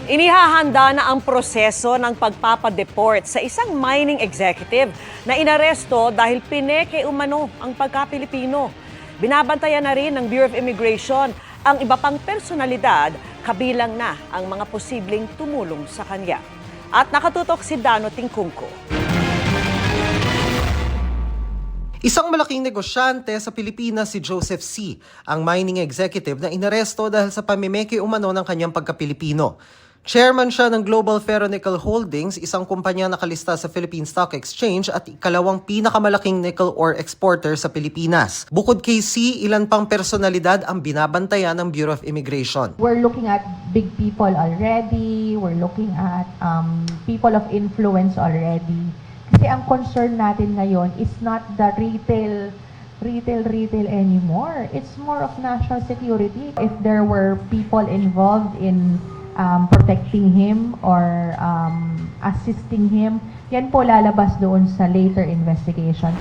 Inihahanda na ang proseso ng pagpapadeport sa isang mining executive na inaresto dahil pineke umano ang pagka-Pilipino. Binabantayan na rin ng Bureau of Immigration ang iba pang personalidad, kabilang na ang mga posibleng tumulong sa kanya. At nakatutok si Dano Tingkungko. Isang malaking negosyante sa Pilipinas si Joseph C., ang mining executive na inaresto dahil sa pamimeke umano ng kanyang pagka-Pilipino. Chairman siya ng Global Ferronickel Holdings, isang kumpanya na nakalista sa Philippine Stock Exchange at ikalawang pinakamalaking nickel ore exporter sa Pilipinas. Bukod kay C., ilan pang personalidad ang binabantayan ng Bureau of Immigration. We're looking at big people already. We're looking at people of influence already. Kasi ang concern natin ngayon is not the retail anymore. It's more of national security. If there were people involved in protecting him or assisting him, yan po lalabas doon sa later investigation.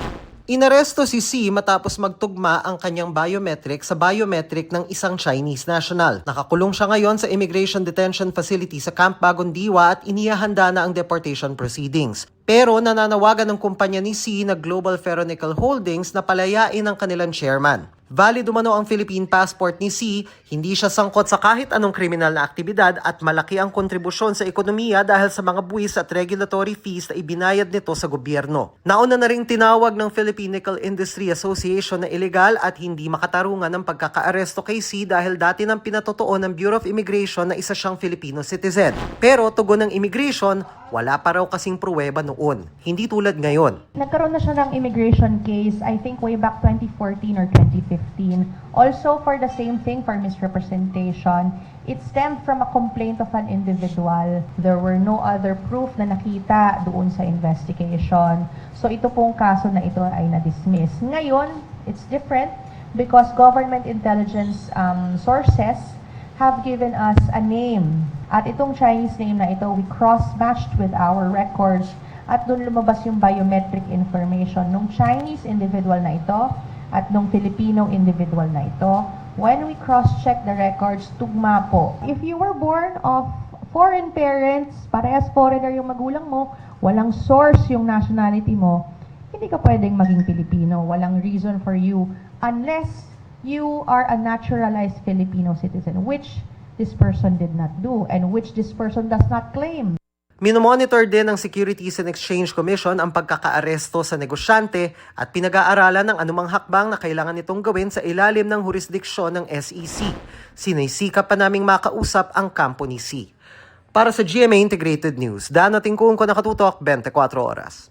Inaresto si C matapos magtugma ang kanyang biometric sa biometric ng isang Chinese national. Nakakulong siya ngayon sa Immigration Detention Facility sa Camp Bagong Diwa at inihahanda na ang deportation proceedings. Pero nananawagan ng kumpanya ni C na Global Ferronickel Holdings na palayain ang kanilang chairman. Valid umano ang Philippine passport ni C, hindi siya sangkot sa kahit anong kriminal na aktibidad at malaki ang kontribusyon sa ekonomiya dahil sa mga buwis at regulatory fees na ibinayad nito sa gobyerno. Nauna na ring tinawag ng Philippine Nickel Industry Association na illegal at hindi makatarungan ng pagkakaaresto kay C dahil dati nang pinatotoo ng Bureau of Immigration na isa siyang Filipino citizen. Pero tugon ng immigration, wala pa raw kasing pruweba noon. Hindi tulad ngayon. Nagkaroon na siya ng immigration case, I think way back 2014 or 2015. Also for the same thing, for misrepresentation, it stemmed from a complaint of an individual. There were no other proof na nakita doon sa investigation. So ito pong kaso na ito ay na-dismiss. Ngayon, it's different because government intelligence sources have given us a name. At itong Chinese name na ito, we cross-matched with our records at doon lumabas yung biometric information ng Chinese individual na ito at nung Filipino individual na ito. When we cross-check the records, tugma po. If you were born of foreign parents, parehas foreigner yung magulang mo, walang source yung nationality mo, hindi ka pwedeng maging Pilipino. Walang reason for you unless you are a naturalized Filipino citizen, which this person did not do and which this person does not claim. Minomonitor din ng Securities and Exchange Commission ang pagkakaaresto sa negosyante at pinag-aaralan ng anumang hakbang na kailangan nitong gawin sa ilalim ng jurisdiksyon ng SEC. Sinisikap pa naming makausap ang kampo ni C. Para sa GMA Integrated News, Dano Tingkungko, nakatutok 24 oras.